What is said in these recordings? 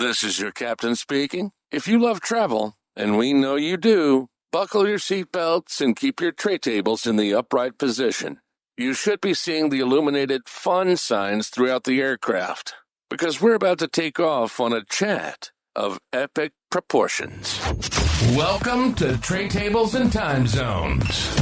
This is your captain speaking. If you love travel, and we know you do, buckle your seatbelts and keep your tray tables in the upright position. You should be seeing the illuminated fun signs throughout the aircraft, because we're about to take off on a chat of epic proportions. Welcome to Tray Tables and Time Zones,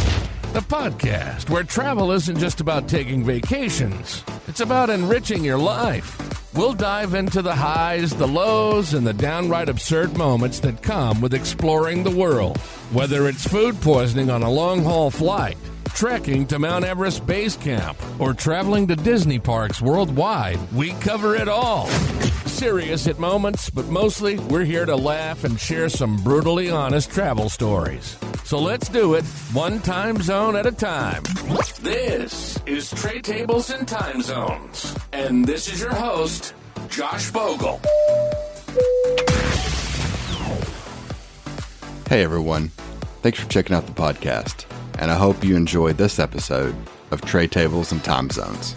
the podcast where travel isn't just about taking vacations. It's about enriching your life. We'll dive into the highs, the lows, and the downright absurd moments that come with exploring the world. Whether it's food poisoning on a long-haul flight, trekking to Mount Everest Base Camp, or traveling to Disney parks worldwide, we cover it all. Serious at moments, but mostly we're here to laugh and share some brutally honest travel stories. So let's do it, one time zone at a time. This is Tray Tables and Time Zones, and this is your host, Josh Bogle. Hey everyone, thanks for checking out the podcast, and I hope you enjoyed this episode of Tray Tables and Time Zones.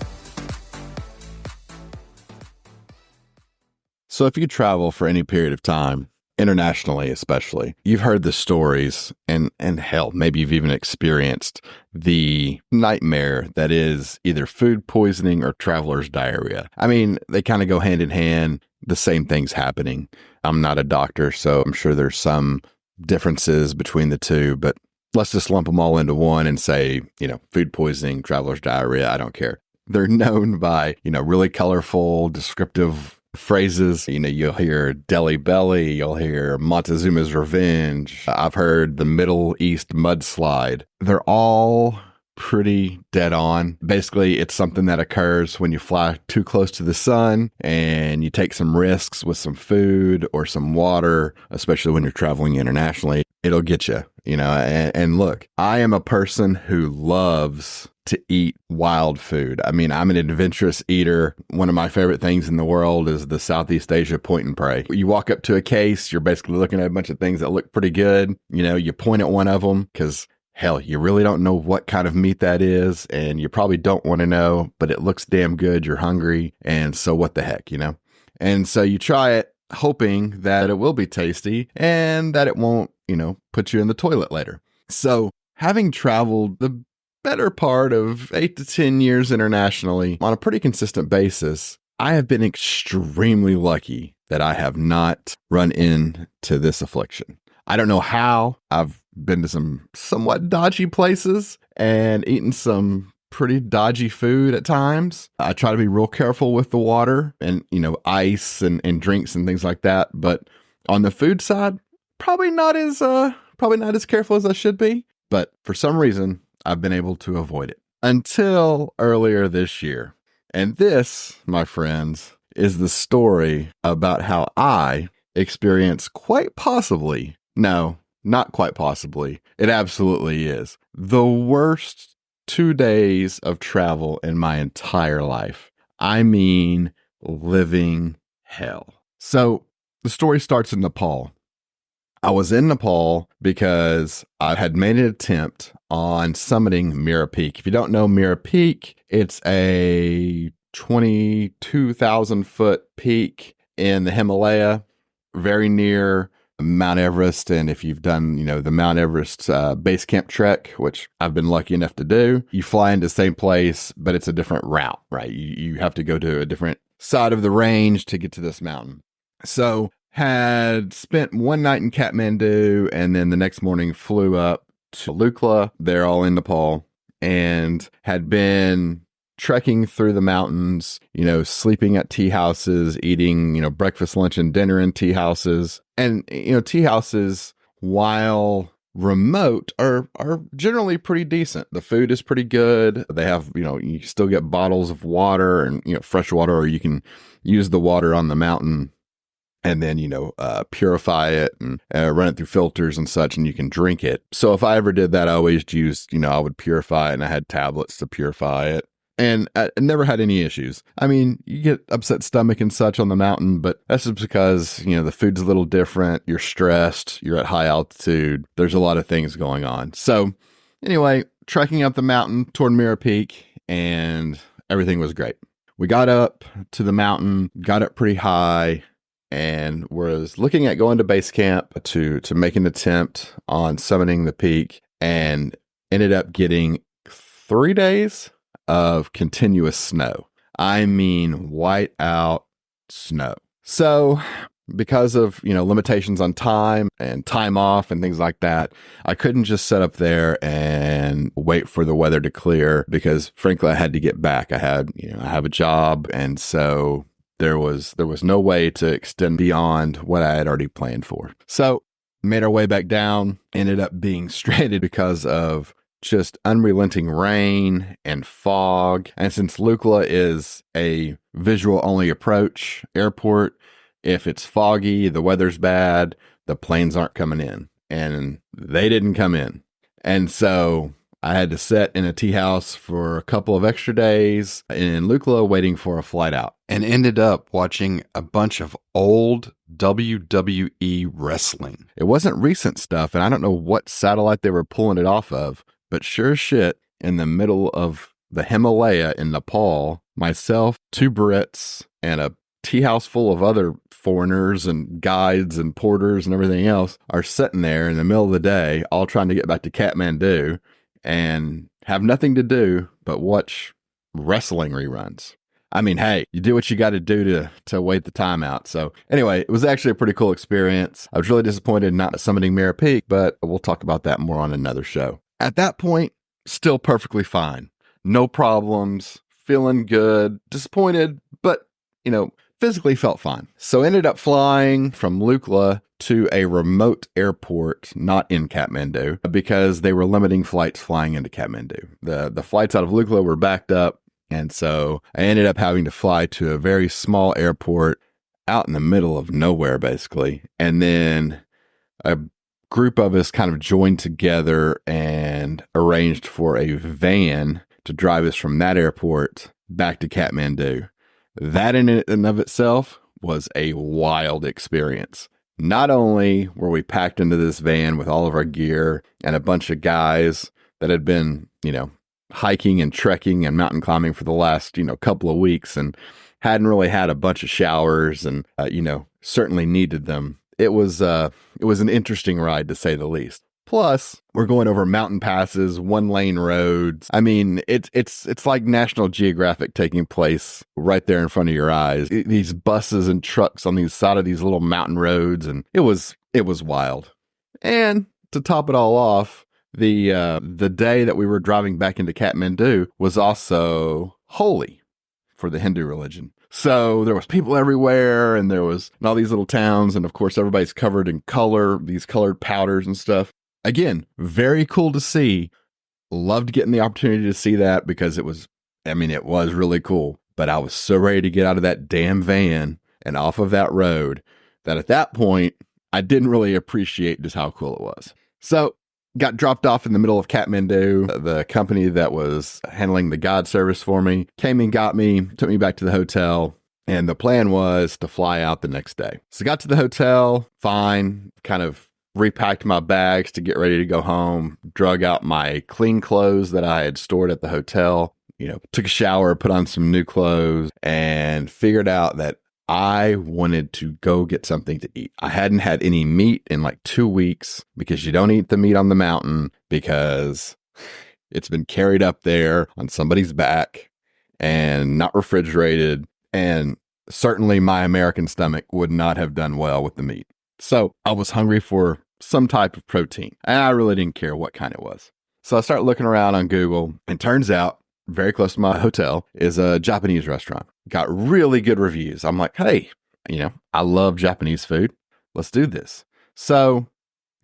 So if you travel for any period of time, internationally especially, you've heard the stories and hell, maybe you've even experienced the nightmare that is either food poisoning or traveler's diarrhea. I mean, they kind of go hand in hand, the same thing's happening. I'm not a doctor, so I'm sure there's some differences between the two, but let's just lump them all into one and say, food poisoning, traveler's diarrhea, I don't care. They're known by, really colorful, descriptive phrases. You'll hear Delhi Belly, you'll hear Montezuma's Revenge. I've heard the Middle East mudslide. They're all pretty dead on. Basically, it's something that occurs when you fly too close to the sun and you take some risks with some food or some water, especially when you're traveling internationally. It'll get you, and look, I am a person who loves to eat wild food. I mean, I'm an adventurous eater. One of my favorite things in the world is the Southeast Asia point and pray. You walk up to a case, you're basically looking at a bunch of things that look pretty good. You point at one of them because hell, you really don't know what kind of meat that is, and you probably don't want to know, but it looks damn good. You're hungry, and so what the heck, And so you try it, hoping that it will be tasty and that it won't, put you in the toilet later. So having traveled the better part of 8 to 10 years internationally on a pretty consistent basis, I have been extremely lucky that I have not run into this affliction. I don't know how. I've been to some somewhat dodgy places and eaten some pretty dodgy food at times. I try to be real careful with the water and, ice and drinks and things like that. But on the food side, probably not as careful as I should be. But for some reason, I've been able to avoid it until earlier this year. And this, my friends, is the story about how I experienced quite possibly, no, not quite possibly, it absolutely is, the worst 2 days of travel in my entire life. I mean, living hell. So the story starts in Nepal. I was in Nepal because I had made an attempt on summiting Mira Peak. If you don't know Mira Peak, it's a 22,000 foot peak in the Himalaya, very near Mount Everest. And if you've done, the Mount Everest base camp trek, which I've been lucky enough to do, you fly into the same place, but it's a different route, right? You have to go to a different side of the range to get to this mountain. So had spent one night in Kathmandu and then the next morning flew up to Lukla. They're all in Nepal, and had been trekking through the mountains, sleeping at tea houses, eating, breakfast, lunch, and dinner in tea houses. And, tea houses, while remote, are generally pretty decent. The food is pretty good. They have, you still get bottles of water and, fresh water, or you can use the water on the mountain and then, purify it and run it through filters and such, and you can drink it. So if I ever did that, I always used, I would purify it, and I had tablets to purify it. And I never had any issues. I mean, you get upset stomach and such on the mountain, but that's just because, the food's a little different. You're stressed. You're at high altitude. There's a lot of things going on. So anyway, trekking up the mountain toward Mira Peak, and everything was great. We got up to the mountain, got up pretty high, and was looking at going to base camp to make an attempt on summiting the peak, and ended up getting 3 days of continuous snow. I mean, white out snow. So because of, limitations on time and time off and things like that, I couldn't just sit up there and wait for the weather to clear because frankly, I had to get back. I have a job. And so there was no way to extend beyond what I had already planned for. So made our way back down, ended up being stranded because of just unrelenting rain and fog. And since Lukla is a visual only approach airport, if it's foggy, the weather's bad, the planes aren't coming in, and they didn't come in. And so I had to sit in a tea house for a couple of extra days in Lukla waiting for a flight out, and ended up watching a bunch of old WWE wrestling. It wasn't recent stuff, and I don't know what satellite they were pulling it off of, but sure as shit, in the middle of the Himalaya in Nepal, myself, 2 Brits, and a tea house full of other foreigners and guides and porters and everything else are sitting there in the middle of the day, all trying to get back to Kathmandu and have nothing to do but watch wrestling reruns. I mean, hey, you do what you got to do to wait the time out. So anyway, it was actually a pretty cool experience. I was really disappointed not summiting Mara Peak, but we'll talk about that more on another show. At that point, still perfectly fine. No problems, feeling good, disappointed, but, physically felt fine. So ended up flying from Lukla to a remote airport, not in Kathmandu, because they were limiting flights flying into Kathmandu. The flights out of Lukla were backed up, and so I ended up having to fly to a very small airport out in the middle of nowhere, basically. And then a group of us kind of joined together and arranged for a van to drive us from that airport back to Kathmandu. That in and of itself was a wild experience. Not only were we packed into this van with all of our gear and a bunch of guys that had been, hiking and trekking and mountain climbing for the last, couple of weeks and hadn't really had a bunch of showers and, certainly needed them. It was an interesting ride to say the least. Plus, we're going over mountain passes, 1-lane roads. I mean, it's like National Geographic taking place right there in front of your eyes. These buses and trucks on the side of these little mountain roads, and it was wild. And to top it all off, the day that we were driving back into Kathmandu was also holy for the Hindu religion. So there was people everywhere, and there was all these little towns, and of course everybody's covered in color, these colored powders and stuff. Again, very cool to see. Loved getting the opportunity to see that because it was really cool. But I was so ready to get out of that damn van and off of that road that at that point, I didn't really appreciate just how cool it was. So got dropped off in the middle of Kathmandu. The company that was handling the guide service for me came and got me, took me back to the hotel. And the plan was to fly out the next day. So got to the hotel, fine, kind of repacked my bags to get ready to go home, drug out my clean clothes that I had stored at the hotel, took a shower, put on some new clothes, and figured out that I wanted to go get something to eat. I hadn't had any meat in like 2 weeks because you don't eat the meat on the mountain because it's been carried up there on somebody's back and not refrigerated. And certainly my American stomach would not have done well with the meat. So I was hungry for some type of protein, and I really didn't care what kind it was. So I start looking around on Google, and turns out very close to my hotel is a Japanese restaurant. Got really good reviews. I'm like, hey, I love Japanese food. Let's do this. So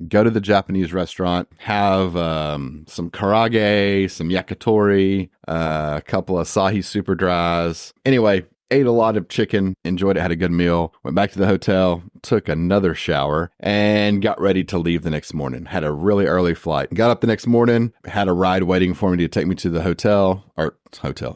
go to the Japanese restaurant, have some karage, some yakitori, a couple of Asahi Super Dries. Anyway, ate a lot of chicken, enjoyed it, had a good meal, went back to the hotel, took another shower, and got ready to leave the next morning. Had a really early flight. Got up the next morning, had a ride waiting for me to take me to the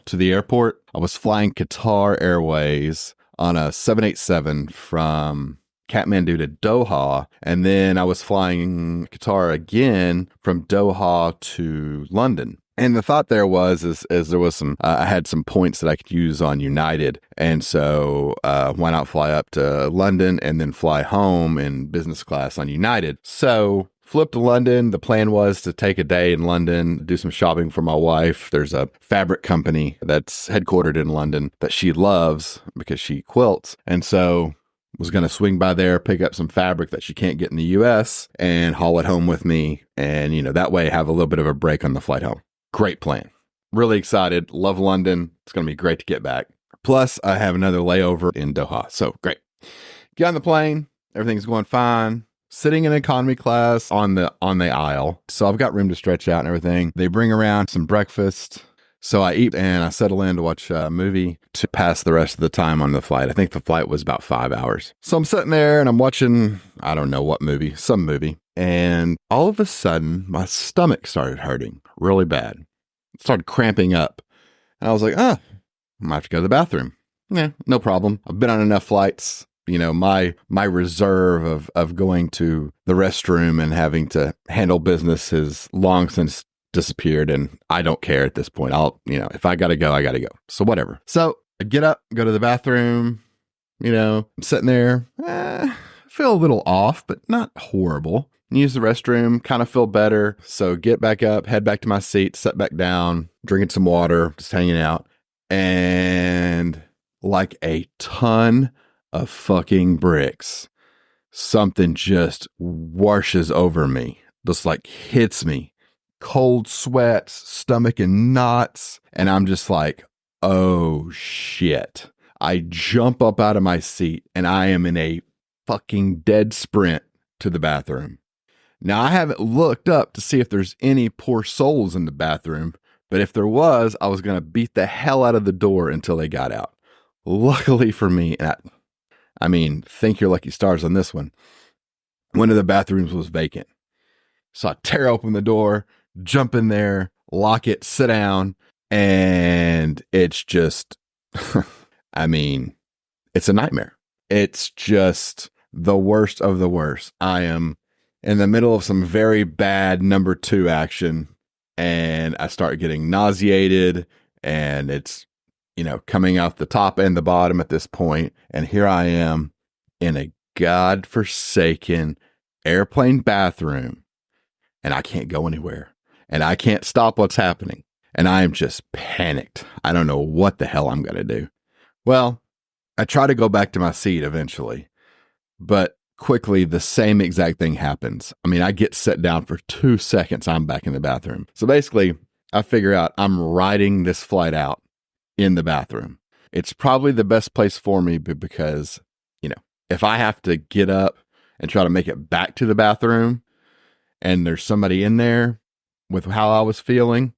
to the airport. I was flying Qatar Airways on a 787 from Kathmandu to Doha, and then I was flying Qatar again from Doha to London. And the thought there was, is there was some, I had some points that I could use on United. And so, why not fly up to London and then fly home in business class on United? So flipped to London. The plan was to take a day in London, do some shopping for my wife. There's a fabric company that's headquartered in London that she loves because she quilts. And so was going to swing by there, pick up some fabric that she can't get in the US and haul it home with me. And, that way have a little bit of a break on the flight home. Great plan. Really excited. Love London. It's going to be great to get back. Plus, I have another layover in Doha. So great. Get on the plane. Everything's going fine. Sitting in economy class on the aisle. So I've got room to stretch out and everything. They bring around some breakfast. So I eat and I settle in to watch a movie to pass the rest of the time on the flight. I think the flight was about 5 hours. So I'm sitting there and I'm watching, I don't know what movie, some movie. And all of a sudden, my stomach started hurting really bad. It started cramping up. And I was like, I might have to go to the bathroom. Yeah, no problem. I've been on enough flights. My reserve of going to the restroom and having to handle business has long since disappeared. And I don't care at this point. If I got to go, I got to go. So whatever. So I get up, go to the bathroom. I'm sitting there. Feel a little off, but not horrible. Use the restroom, kind of feel better. So get back up, head back to my seat, sit back down, drinking some water, just hanging out. And like a ton of fucking bricks, something just washes over me, just like hits me. Cold sweats, stomach in knots. And I'm just like, oh shit. I jump up out of my seat and I am in a fucking dead sprint to the bathroom. Now, I haven't looked up to see if there's any poor souls in the bathroom, but if there was, I was going to beat the hell out of the door until they got out. Luckily for me, thank your lucky stars on this one. One of the bathrooms was vacant. So I tear open the door, jump in there, lock it, sit down, and it's just, it's a nightmare. It's just the worst of the worst. I am in the middle of some very bad number 2 action, and I start getting nauseated, and it's, coming out the top and the bottom at this point. And here I am in a godforsaken airplane bathroom, and I can't go anywhere, and I can't stop what's happening. And I am just panicked. I don't know what the hell I'm going to do. Well, I try to go back to my seat eventually, but quickly the same exact thing happens. I get set down for 2 seconds. I'm back in the bathroom. So basically, I figure out I'm riding this flight out in the bathroom. It's probably the best place for me because, if I have to get up and try to make it back to the bathroom and there's somebody in there with how I was feeling,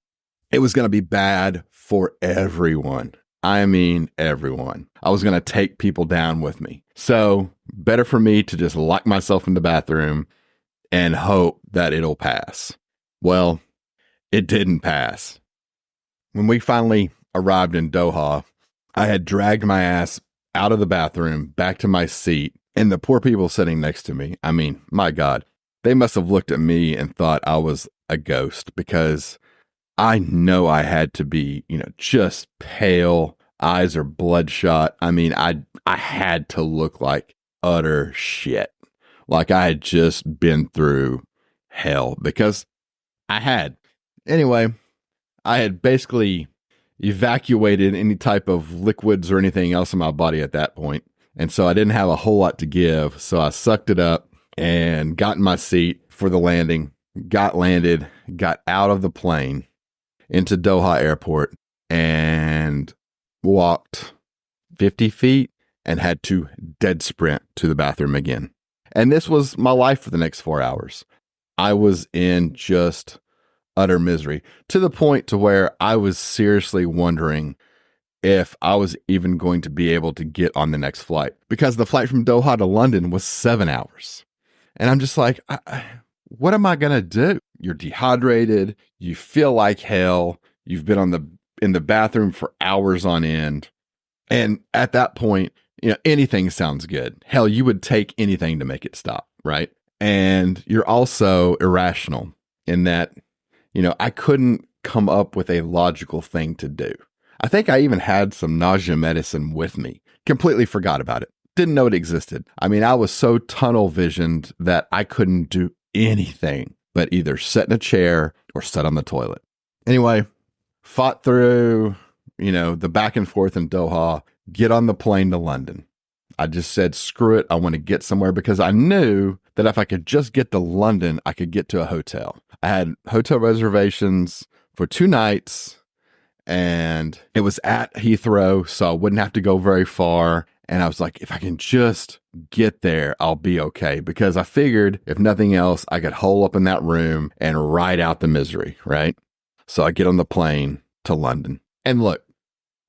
it was going to be bad for everyone. Everyone. I was going to take people down with me. So better for me to just lock myself in the bathroom and hope that it'll pass. Well, it didn't pass. When we finally arrived in Doha, I had dragged my ass out of the bathroom, back to my seat, and the poor people sitting next to me, my God, they must have looked at me and thought I was a ghost because I know I had to be, just pale, eyes are bloodshot. I had to look like utter shit. Like I had just been through hell because I had. Anyway, I had basically evacuated any type of liquids or anything else in my body at that point. And so I didn't have a whole lot to give. So I sucked it up and got in my seat for the landing, got landed, got out of the plane into Doha Airport and walked 50 feet and had to dead sprint to the bathroom again. And this was my life for the next 4 hours. I was in just utter misery to the point to where I was seriously wondering if I was even going to be able to get on the next flight because the flight from Doha to London was 7 hours. And I'm just like, what am I going to do? You're dehydrated. You feel like hell. You've been in the bathroom for hours on end. And at that point, anything sounds good. Hell, you would take anything to make it stop, right? And you're also irrational in that, I couldn't come up with a logical thing to do. I think I even had some nausea medicine with me. Completely forgot about it. Didn't know it existed. I mean, I was so tunnel visioned that I couldn't do anything but either sit in a chair or sit on the toilet. Anyway, fought through, the back and forth in Doha, get on the plane to London. I just said, screw it. I want to get somewhere because I knew that if I could just get to London, I could get to a hotel. I had hotel reservations for 2 nights and it was at Heathrow, so I wouldn't have to go very far. And I was like, if I can just get there, I'll be okay. Because I figured if nothing else, I could hole up in that room and ride out the misery, right? So I get on the plane to London. And look,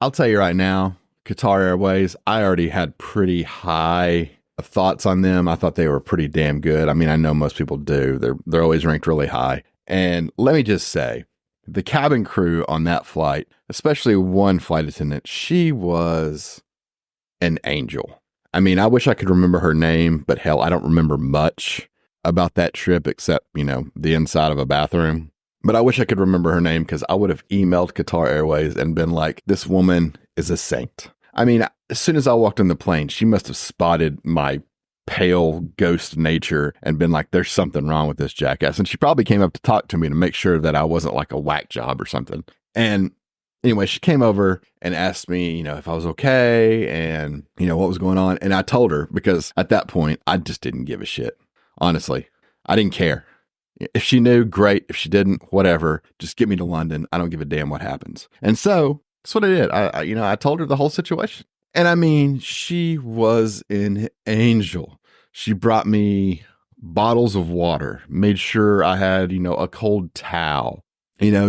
I'll tell you right now, Qatar Airways, I already had pretty high thoughts on them. I thought they were pretty damn good. I mean, I know most people do. They're always ranked really high. And let me just say, the cabin crew on that flight, especially one flight attendant, she was an angel. I mean, I wish I could remember her name, but hell, I don't remember much about that trip except, the inside of a bathroom. But I wish I could remember her name because I would have emailed Qatar Airways and been like, this woman is a saint. I mean, as soon as I walked on the plane, she must have spotted my pale ghost nature and been like, there's something wrong with this jackass. And she probably came up to talk to me to make sure that I wasn't like a whack job or something. And anyway, she came over and asked me, if I was okay and, what was going on. And I told her because at that point, I just didn't give a shit. Honestly, I didn't care. If she knew, great. If she didn't, whatever. Just get me to London. I don't give a damn what happens. And so that's what I did. I told her the whole situation. And I mean, she was an angel. She brought me bottles of water, made sure I had, a cold towel.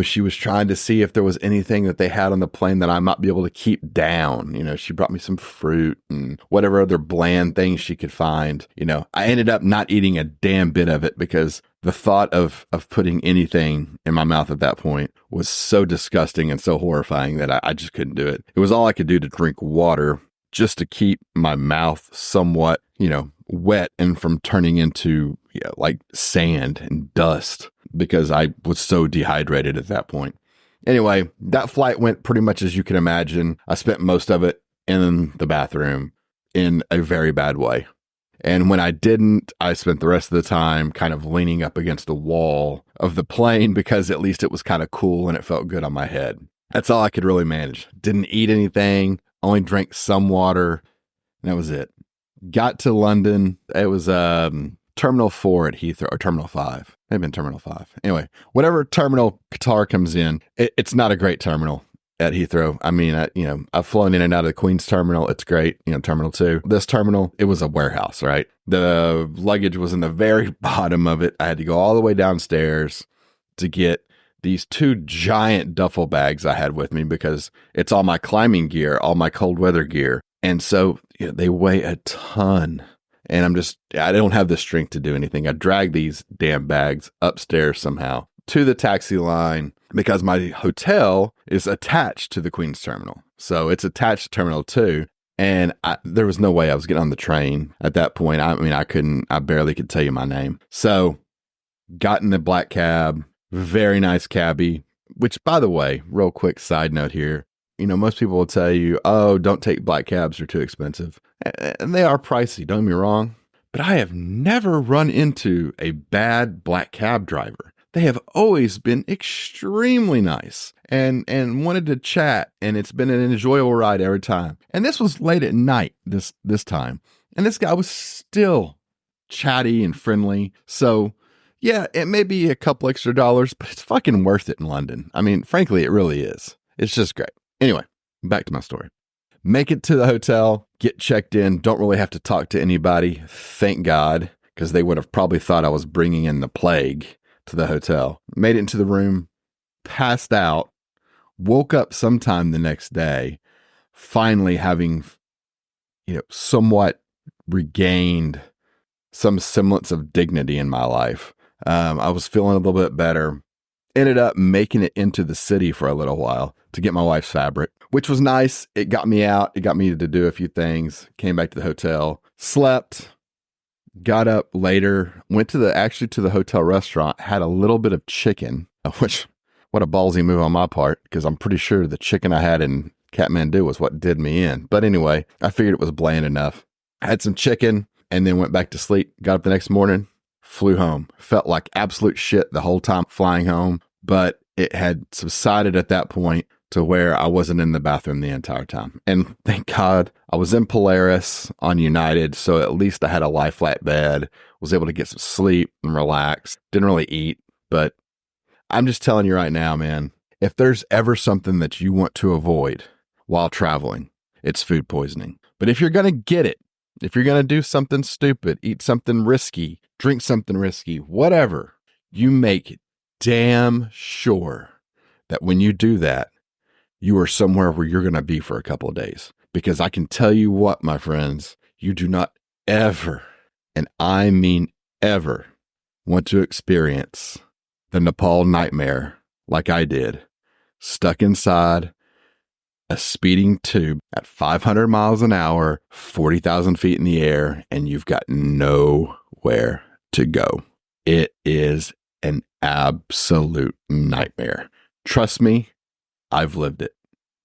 She was trying to see if there was anything that they had on the plane that I might be able to keep down. She brought me some fruit and whatever other bland things she could find. I ended up not eating a damn bit of it because the thought of putting anything in my mouth at that point was so disgusting and so horrifying that I just couldn't do it. It was all I could do to drink water just to keep my mouth somewhat, wet and from turning into like sand and dust because I was so dehydrated at that point. Anyway, that flight went pretty much as you can imagine. I spent most of it in the bathroom in a very bad way. And when I didn't, I spent the rest of the time kind of leaning up against the wall of the plane because at least it was kind of cool and it felt good on my head. That's all I could really manage. Didn't eat anything, only drank some water, and that was it. Got to London. It was Terminal 4 at Heathrow, or Terminal 5. Maybe been Terminal 5. Anyway, whatever terminal Qatar comes in, it's not a great terminal at Heathrow. I mean, I've flown in and out of the Queen's Terminal. It's great, Terminal 2. This terminal, it was a warehouse, right? The luggage was in the very bottom of it. I had to go all the way downstairs to get these 2 giant duffel bags I had with me because it's all my climbing gear, all my cold weather gear. And so they weigh a ton. And I don't have the strength to do anything. I drag these damn bags upstairs somehow to the taxi line because my hotel is attached to the Queen's Terminal. So it's attached to Terminal 2. And there was no way I was getting on the train at that point. I barely could tell you my name. So got in the black cab, very nice cabbie, which by the way, real quick side note here. Most people will tell you, oh, don't take black cabs, they're too expensive. And they are pricey, don't get me wrong. But I have never run into a bad black cab driver. They have always been extremely nice and wanted to chat. And it's been an enjoyable ride every time. And this was late at night this time. And this guy was still chatty and friendly. So yeah, it may be a couple extra dollars, but it's fucking worth it in London. I mean, frankly, it really is. It's just great. Anyway, back to my story. Make it to the hotel, get checked in, don't really have to talk to anybody, thank God, because they would have probably thought I was bringing in the plague to the hotel. Made it into the room, passed out, woke up sometime the next day, finally having, somewhat regained some semblance of dignity in my life. I was feeling a little bit better. Ended up making it into the city for a little while to get my wife's fabric, which was nice. It got me out. It got me to do a few things. Came back to the hotel, slept, got up later, went to the hotel restaurant, had a little bit of chicken, which What a ballsy move on my part, because I'm pretty sure the chicken I had in Kathmandu was what did me in. But anyway, I figured it was bland enough. I had some chicken and then went back to sleep. Got up the next morning, flew home. Felt like absolute shit the whole time flying home, but it had subsided at that point to where I wasn't in the bathroom the entire time. And thank God I was in Polaris on United, so at least I had a lie flat bed, was able to get some sleep and relax. Didn't really eat, but I'm just telling you right now, man, if there's ever something that you want to avoid while traveling, it's food poisoning. But if you're going to get it, if you're going to do something stupid, eat something risky, drink something risky, whatever, you make damn sure that when you do that, you are somewhere where you're going to be for a couple of days. Because I can tell you what, my friends, you do not ever, and I mean ever, want to experience the Nepal nightmare like I did, stuck inside a speeding tube at 500 miles an hour, 40,000 feet in the air, and you've got nowhere to go. It is an absolute nightmare. Trust me, I've lived it.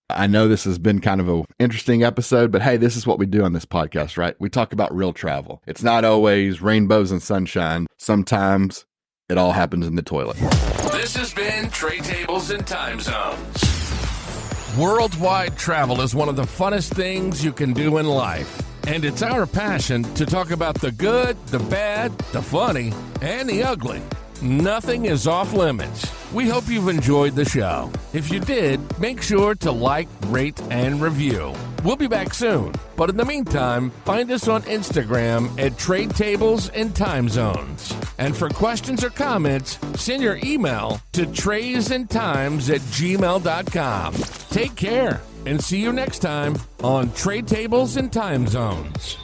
I know this has been kind of an interesting episode, but hey, this is what we do on this podcast, right? We talk about real travel. It's not always rainbows and sunshine. Sometimes it all happens in the toilet. This has been Tray Tables and Time Zones. Worldwide travel is one of the funnest things you can do in life. And it's our passion to talk about the good, the bad, the funny, and the ugly. Nothing is off limits. We hope you've enjoyed the show. If you did, make sure to like, rate, and review. We'll be back soon. But in the meantime, find us on Instagram at Trade Tables and Time Zones. And for questions or comments, send your email to traysandtimes@gmail.com. Take care and see you next time on Trade Tables and Time Zones.